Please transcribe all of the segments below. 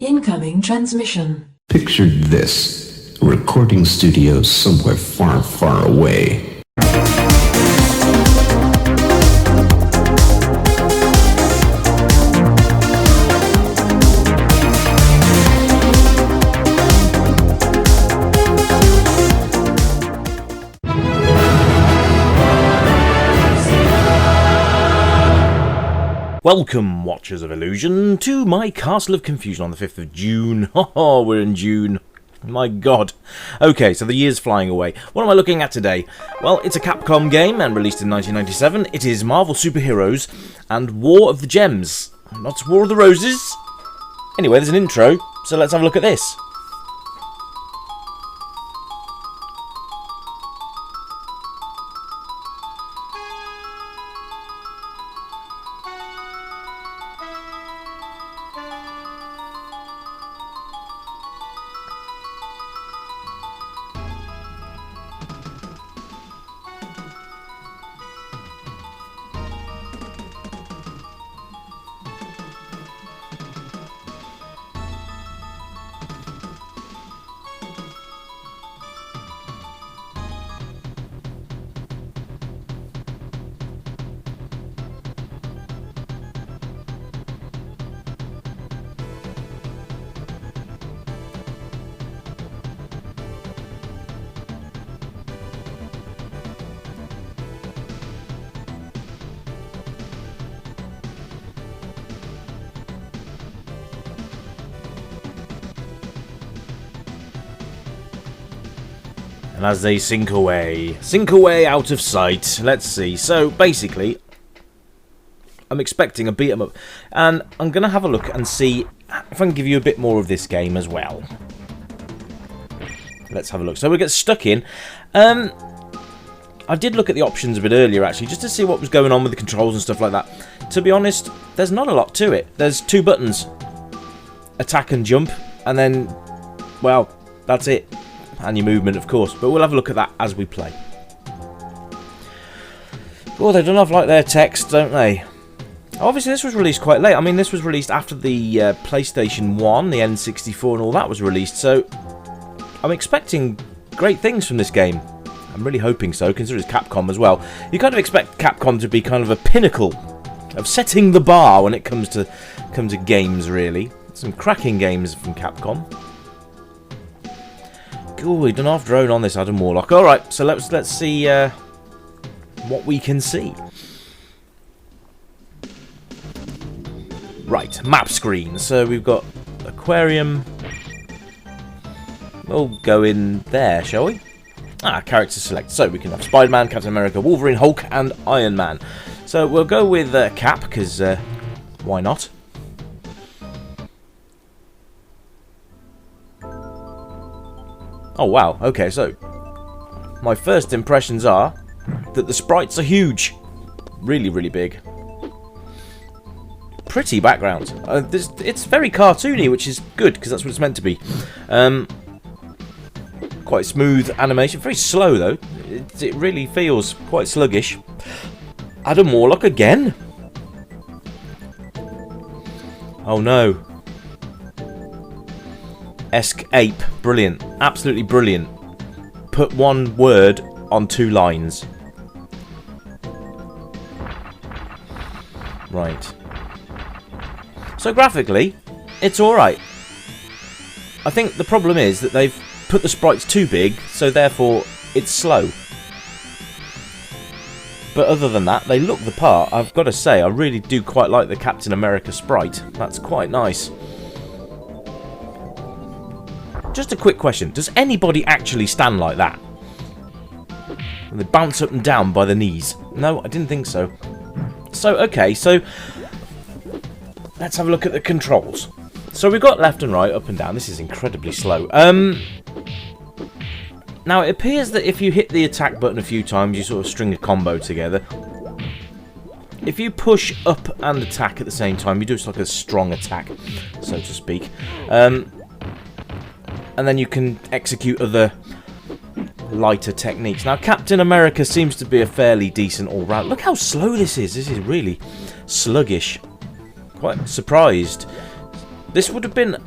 Incoming transmission. Picture this. A recording studio somewhere far, far away. Welcome, Watchers of Illusion, to my Castle of Confusion on the 5th of June. Oh, we're in June. My god. Okay, so the year's flying away. What am I looking at today? Well, it's a Capcom game and released in 1997. It is Marvel Superheroes and War of the Gems. Not War of the Roses. Anyway, there's an intro, so let's have a look at this. And as they sink away out of sight. Let's see. So basically, I'm expecting a beat 'em up, and I'm gonna have a look and see if I can give you a bit more of this game as well. Let's have a look. So we get stuck in. I did look at the options a bit earlier actually, just to see what was going on with the controls and stuff like that. To be honest, there's not a lot to it. There's two buttons, attack and jump, and then, well, that's it. And your movement, of course, but we'll have a look at that as we play. Oh, they don't have like their text, don't they? Obviously, this was released quite late. I mean, this was released after the PlayStation 1, the N64, and all that was released, so I'm expecting great things from this game. I'm really hoping so, considering it's Capcom as well. You kind of expect Capcom to be kind of a pinnacle of setting the bar when it comes to games, really. Some cracking games from Capcom. Oh, we don't have drone on this Adam Warlock. Alright, so let's see what we can see. Right, map screen. So we've got aquarium. We'll go in there, shall we? Character select. So we can have Spider-Man, Captain America, Wolverine, Hulk, and Iron Man. So we'll go with Cap, because why not? Oh wow, okay, so my first impressions are that the sprites are huge. Really, really big. Pretty background. It's very cartoony, which is good, because that's what it's meant to be. Quite smooth animation. Very slow, though. It really feels quite sluggish. Adam Warlock again? Oh no. Escape. Brilliant. Absolutely brilliant. Put one word on two lines. Right. So graphically, it's alright. I think the problem is that they've put the sprites too big, so therefore it's slow. But other than that, they look the part. I've got to say, I really do quite like the Captain America sprite. That's quite nice. Just a quick question. Does anybody actually stand like that? And they bounce up and down by the knees? No, I didn't think so. So, okay, so let's have a look at the controls. So we've got left and right, up and down. This is incredibly slow. Now, it appears that if you hit the attack button a few times, you sort of string a combo together. If you push up and attack at the same time, you do like a strong attack, so to speak. And then you can execute other lighter techniques. Now, Captain America seems to be a fairly decent all-round. Look how slow this is. This is really sluggish. Quite surprised. This would have been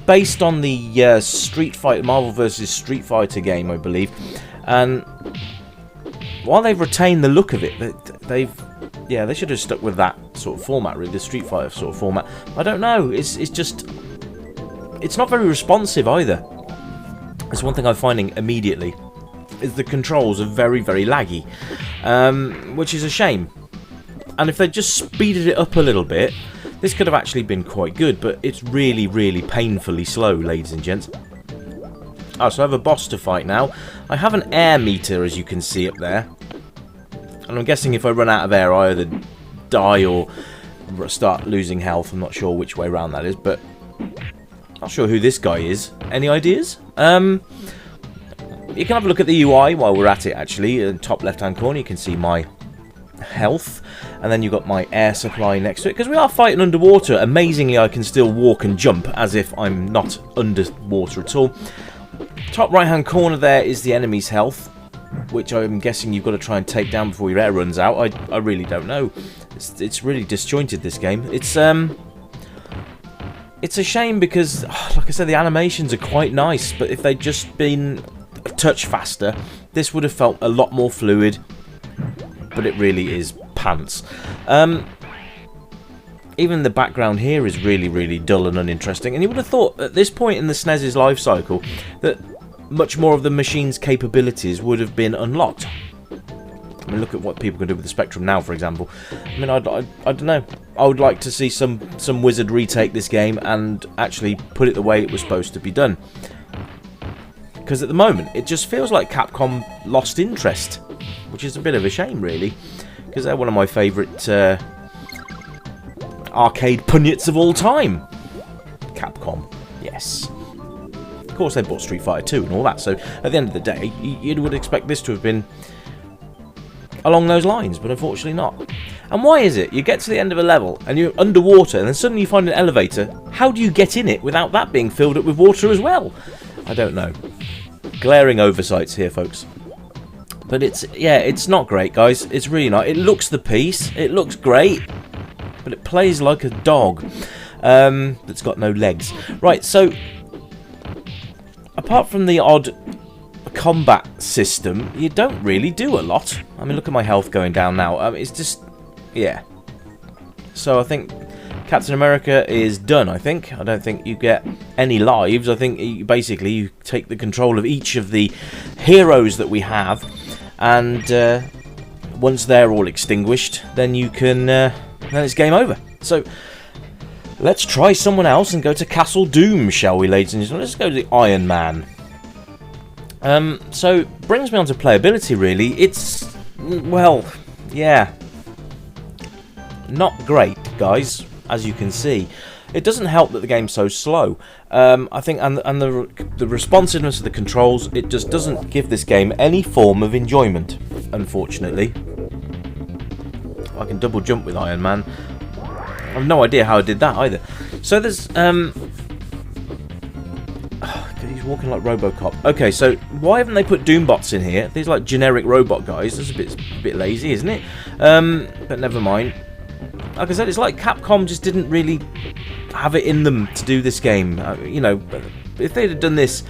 based on the Street Fighter, Marvel vs. Street Fighter game, I believe. And while they've retained the look of it, they should have stuck with that sort of format, really, the Street Fighter sort of format. I don't know, it's not very responsive either. That's one thing I'm finding immediately, is the controls are very, very laggy, which is a shame. And if they just speeded it up a little bit, this could have actually been quite good, but it's really, really painfully slow, ladies and gents. Oh, so I have a boss to fight now. I have an air meter, as you can see up there. And I'm guessing if I run out of air, I either die or start losing health. I'm not sure which way around that is, but not sure who this guy is. Any ideas? You can have a look at the UI while we're at it, actually. In the top left-hand corner, you can see my health, and then you've got my air supply next to it, because we are fighting underwater. Amazingly, I can still walk and jump as if I'm not underwater at all. Top right hand corner there is the enemy's health, which I'm guessing you've got to try and take down before your air runs out. I really don't know. It's really disjointed, this game. It's a shame because, like I said, the animations are quite nice, but if they'd just been a touch faster, this would have felt a lot more fluid. But it really is pants. Even the background here is really, really dull and uninteresting. And you would have thought at this point in the SNES's life cycle that much more of the machine's capabilities would have been unlocked. I mean, look at what people can do with the Spectrum now, for example. I mean, I don't know. I would like to see some wizard retake this game and actually put it the way it was supposed to be done. Because at the moment, it just feels like Capcom lost interest, which is a bit of a shame, really, because they're one of my favourite arcade punyets of all time. Capcom, yes. Of course, they bought Street Fighter 2 and all that, so at the end of the day, you would expect this to have been along those lines, but unfortunately not. And why is it? You get to the end of a level, and you're underwater, and then suddenly you find an elevator. How do you get in it without that being filled up with water as well? I don't know. Glaring oversights here, folks. But it's not great, guys. It's really not. It looks the piece. It looks great. But it plays like a dog that's got no legs. Right, so apart from the odd combat system, you don't really do a lot. I mean, look at my health going down now. It's just, yeah. So I think Captain America is done, I think. I don't think you get any lives. I think basically you take the control of each of the heroes that we have, and once they're all extinguished, then you can, then it's game over. So let's try someone else and go to Castle Doom, shall we, ladies and gentlemen? Let's go to the Iron Man. So brings me on to playability, really. It's, well, yeah, not great, guys, as you can see. It doesn't help that the game's so slow. I think, and the responsiveness of the controls, it just doesn't give this game any form of enjoyment, unfortunately. I can double jump with Iron Man. I have no idea how I did that either. So there's he's walking like RoboCop. Okay, so why haven't they put Doombots in here? These like generic robot guys. That's a bit lazy, isn't it? But never mind. Like I said, it's like Capcom just didn't really have it in them to do this game. You know, if they'd have done this,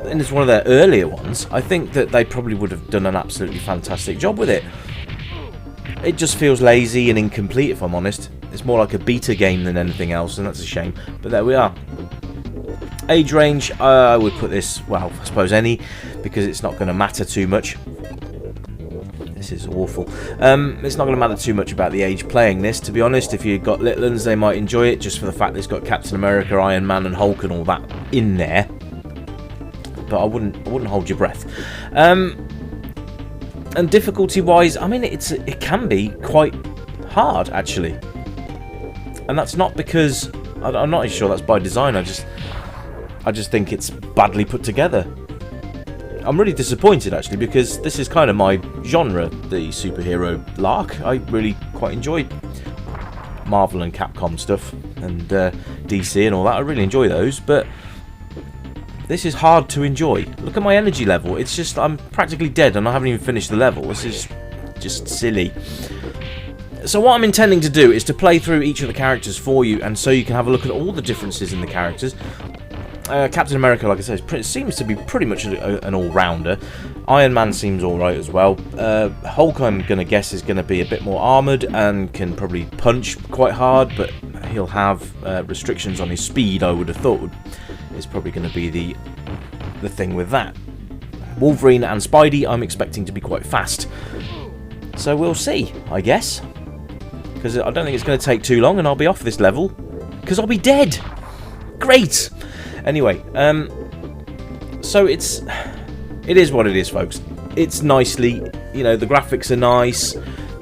and it's one of their earlier ones, I think that they probably would have done an absolutely fantastic job with it. It just feels lazy and incomplete, if I'm honest. It's more like a beta game than anything else, and that's a shame. But there we are. Age range, I would put this, well, I suppose any, because it's not going to matter too much. This is awful. It's not going to matter too much about the age playing this, to be honest. If you've got little ones, they might enjoy it, just for the fact that it's got Captain America, Iron Man, and Hulk and all that in there. But I wouldn't hold your breath. And difficulty-wise, I mean, it can be quite hard, actually. And that's not because I'm not sure that's by design. I just think it's badly put together. I'm really disappointed, actually, because this is kind of my genre, the superhero lark. I really quite enjoy Marvel and Capcom stuff, and DC and all that. I really enjoy those, but this is hard to enjoy. Look at my energy level. It's just, I'm practically dead and I haven't even finished the level. This is just silly. So what I'm intending to do is to play through each of the characters for you, and so you can have a look at all the differences in the characters. Captain America, like I said, seems to be pretty much an all-rounder. Iron Man seems alright as well. Hulk, I'm going to guess, is going to be a bit more armoured and can probably punch quite hard, but he'll have restrictions on his speed, I would have thought. Is probably going to be the thing with that. Wolverine and Spidey, I'm expecting to be quite fast. So we'll see, I guess. Because I don't think it's going to take too long and I'll be off this level. Because I'll be dead! Great! Anyway, so it is what it is, folks. It's nicely, the graphics are nice.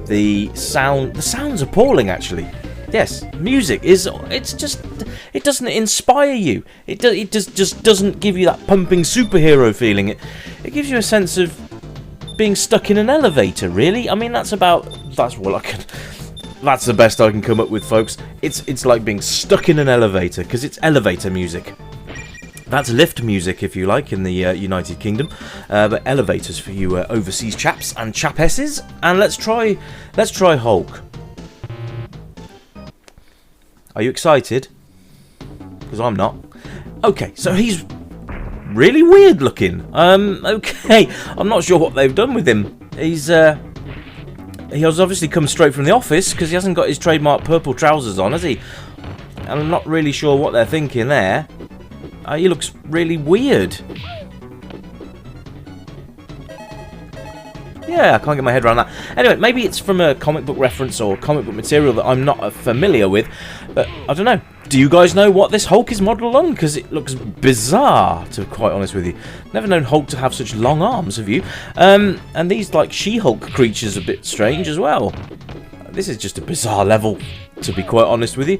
The sound's appalling, actually. Yes, music it doesn't inspire you. It just doesn't give you that pumping superhero feeling. It gives you a sense of being stuck in an elevator, really. I mean, that's the best I can come up with, folks. It's like being stuck in an elevator, because it's elevator music. That's lift music, if you like, in the United Kingdom, but elevators for you overseas chaps and chapesses. And let's try Hulk. Are you excited? Because I'm not. Okay, so he's really weird looking. Okay, I'm not sure what they've done with him. He has obviously come straight from the office, because he hasn't got his trademark purple trousers on, has he? And I'm not really sure what they're thinking there. He looks really weird. Yeah, I can't get my head around that. Anyway, maybe it's from a comic book reference or comic book material that I'm not familiar with. But I don't know. Do you guys know what this Hulk is modelled on? Because it looks bizarre, to be quite honest with you. Never known Hulk to have such long arms, have you? And these, like, She-Hulk creatures are a bit strange as well. This is just a bizarre level, to be quite honest with you.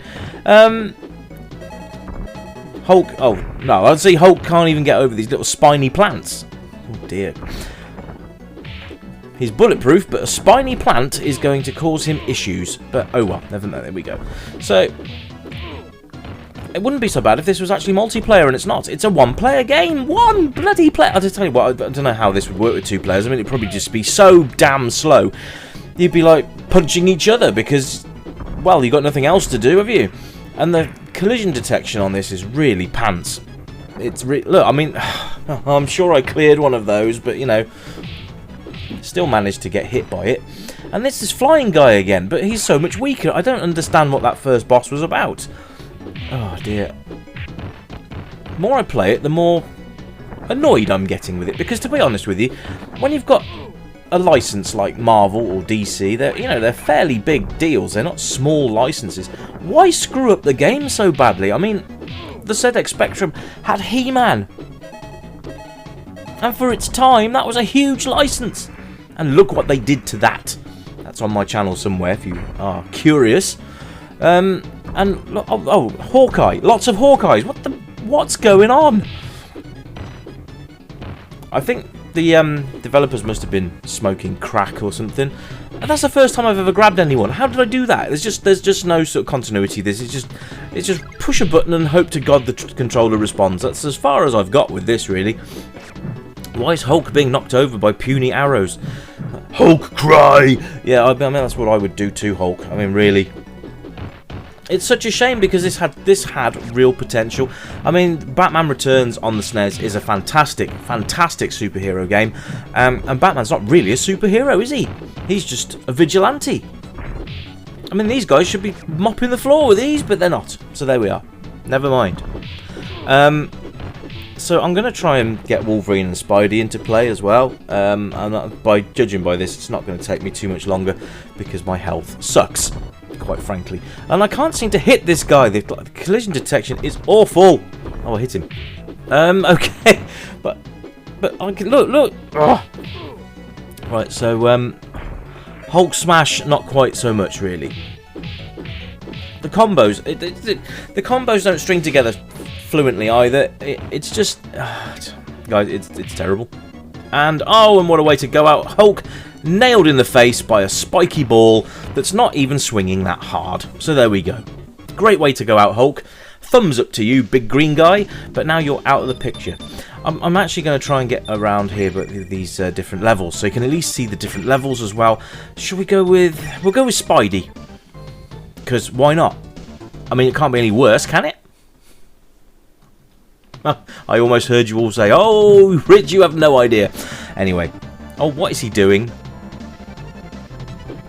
Hulk, oh, no, I'd say Hulk can't even get over these little spiny plants. Oh, dear. He's bulletproof, but a spiny plant is going to cause him issues. But, oh well, never mind, there we go. So, it wouldn't be so bad if this was actually multiplayer, and it's not. It's a one-player game. One bloody player. I'll just tell you what, I don't know how this would work with two players. I mean, it'd probably just be so damn slow. You'd be, like, punching each other because, well, you've got nothing else to do, have you? And the collision detection on this is really pants. It's look, I mean, I'm sure I cleared one of those, but, still managed to get hit by it. And this is flying guy again, but he's so much weaker. I don't understand what that first boss was about. Oh, dear. The more I play it, the more annoyed I'm getting with it. Because, to be honest with you, when you've got a license like Marvel or DC, they're fairly big deals. They're not small licenses. Why screw up the game so badly? I mean, the ZX Spectrum had He-Man, and for its time, that was a huge license. And look what they did to that. That's on my channel somewhere if you are curious. And Hawkeye, lots of Hawkeyes. What's going on? I think the developers must have been smoking crack or something. And that's the first time I've ever grabbed anyone. How did I do that? There's just no sort of continuity. It's just push a button and hope to God the controller responds. That's as far as I've got with this, really. Why is Hulk being knocked over by puny arrows? Hulk cry! Yeah, I mean that's what I would do to Hulk. I mean, really. It's such a shame because this had real potential. I mean, Batman Returns on the SNES is a fantastic superhero game. And Batman's not really a superhero, is he? He's just a vigilante. I mean, these guys should be mopping the floor with ease, but they're not. So there we are. Never mind. So I'm going to try and get Wolverine and Spidey into play as well. And by judging by this, it's not going to take me too much longer because my health sucks, quite frankly. And I can't seem to hit this guy. The collision detection is awful. Oh, I hit him. Okay. But I can look. Oh. Right, so Hulk smash, not quite so much really. The combos, the combos don't string together fluently either. It's just, guys, it's terrible. And what a way to go out! Hulk nailed in the face by a spiky ball that's not even swinging that hard. So there we go. Great way to go out, Hulk. Thumbs up to you, big green guy. But now you're out of the picture. I'm actually going to try and get around here, but these different levels, so you can at least see the different levels as well. Should we go with... We'll go with Spidey. Because why not? I mean, it can't be any worse, can it? I almost heard you all say, "Oh, Rich, you have no idea." Anyway. Oh, what is he doing?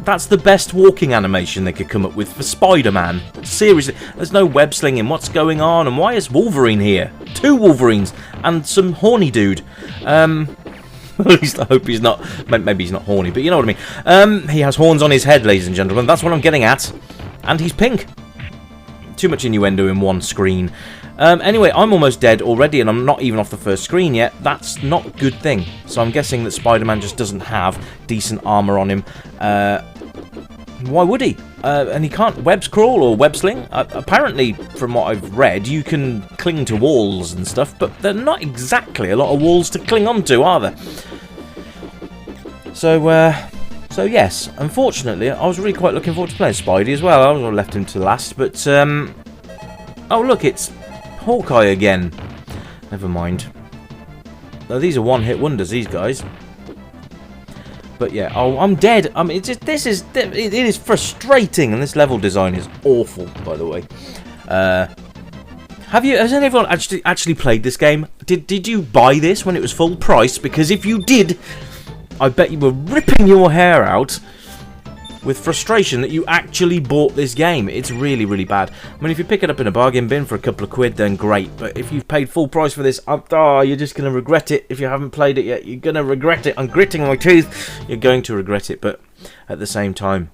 That's the best walking animation they could come up with for Spider-Man. Seriously, there's no web slinging. What's going on? And why is Wolverine here? 2 Wolverines and some horny dude. At least I hope he's not. Maybe he's not horny, but you know what I mean. He has horns on his head, ladies and gentlemen. That's what I'm getting at. And he's pink. Too much innuendo in one screen. Anyway, I'm almost dead already, and I'm not even off the first screen yet. That's not a good thing. So I'm guessing that Spider-Man just doesn't have decent armour on him. Why would he? And he can't web scroll or web sling. Apparently, from what I've read, you can cling to walls and stuff, but they're not exactly a lot of walls to cling onto, are there? So yes, unfortunately, I was really quite looking forward to playing Spidey as well. I was left him to last, but oh look, it's Hawkeye again. Never mind. No, these are one-hit wonders, these guys. But yeah, oh, I'm dead. I mean, it is frustrating, and this level design is awful, by the way. Has anyone actually played this game? Did you buy this when it was full price? Because if you did, I bet you were ripping your hair out with frustration that you actually bought this game. It's really, really bad. I mean, if you pick it up in a bargain bin for a couple of quid, then great. But if you've paid full price for this, you're just going to regret it. If you haven't played it yet, you're going to regret it. I'm gritting my teeth. You're going to regret it. But at the same time,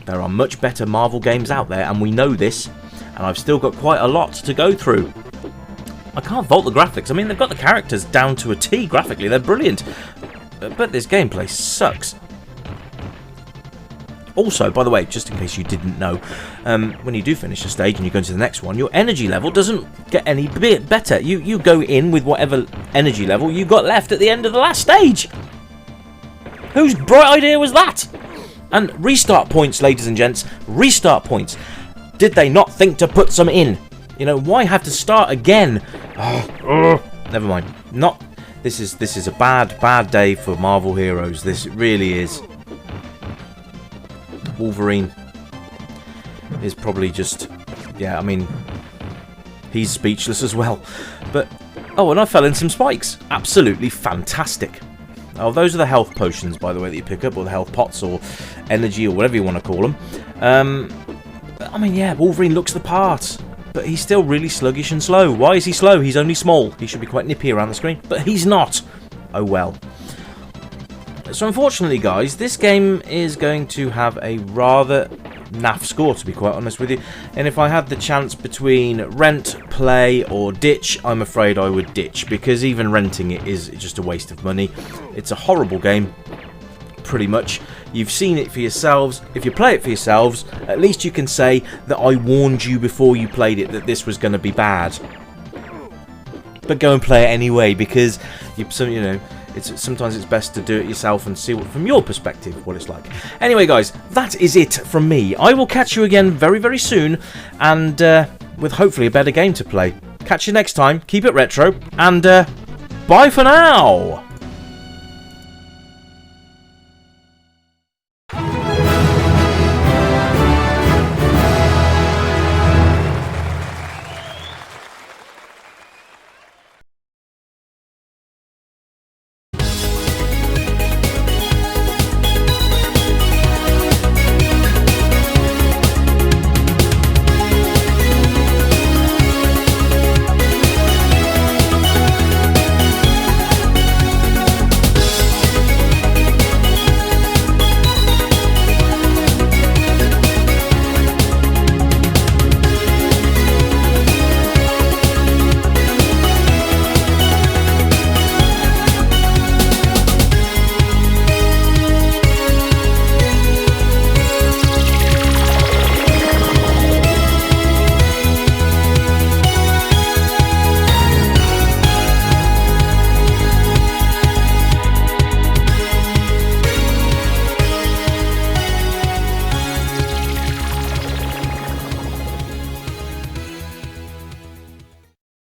there are much better Marvel games out there, and we know this. And I've still got quite a lot to go through. I can't fault the graphics. I mean, they've got the characters down to a T graphically. They're brilliant. But this gameplay sucks. Also, by the way, just in case you didn't know, when you do finish a stage and you go into the next one, your energy level doesn't get any bit better. You go in with whatever energy level you got left at the end of the last stage. Whose bright idea was that? And restart points, ladies and gents. Restart points. Did they not think to put some in? You know, why have to start again? Never mind. This is a bad day for Marvel heroes. This really is. Wolverine is probably just, yeah, I mean, he's speechless as well. But, oh, and I fell in some spikes. Absolutely fantastic. Oh, those are the health potions, by the way, that you pick up, or the health pots, or energy, or whatever you want to call them. I mean, yeah, Wolverine looks the part, but he's still really sluggish and slow. Why is he slow? He's only small. He should be quite nippy around the screen, but he's not. Oh well. So unfortunately, guys, this game is going to have a rather naff score, to be quite honest with you. And if I had the chance between rent, play, or ditch, I'm afraid I would ditch, because even renting it is just a waste of money. It's a horrible game, pretty much. You've seen it for yourselves. If you play it for yourselves, at least you can say that I warned you before you played it that this was going to be bad. But go and play it anyway, because you know, sometimes it's best to do it yourself and see from your perspective what it's like. Anyway, guys, that is it from me. I will catch you again very, very soon, and with hopefully a better game to play. Catch you next time. Keep it retro, and bye for now.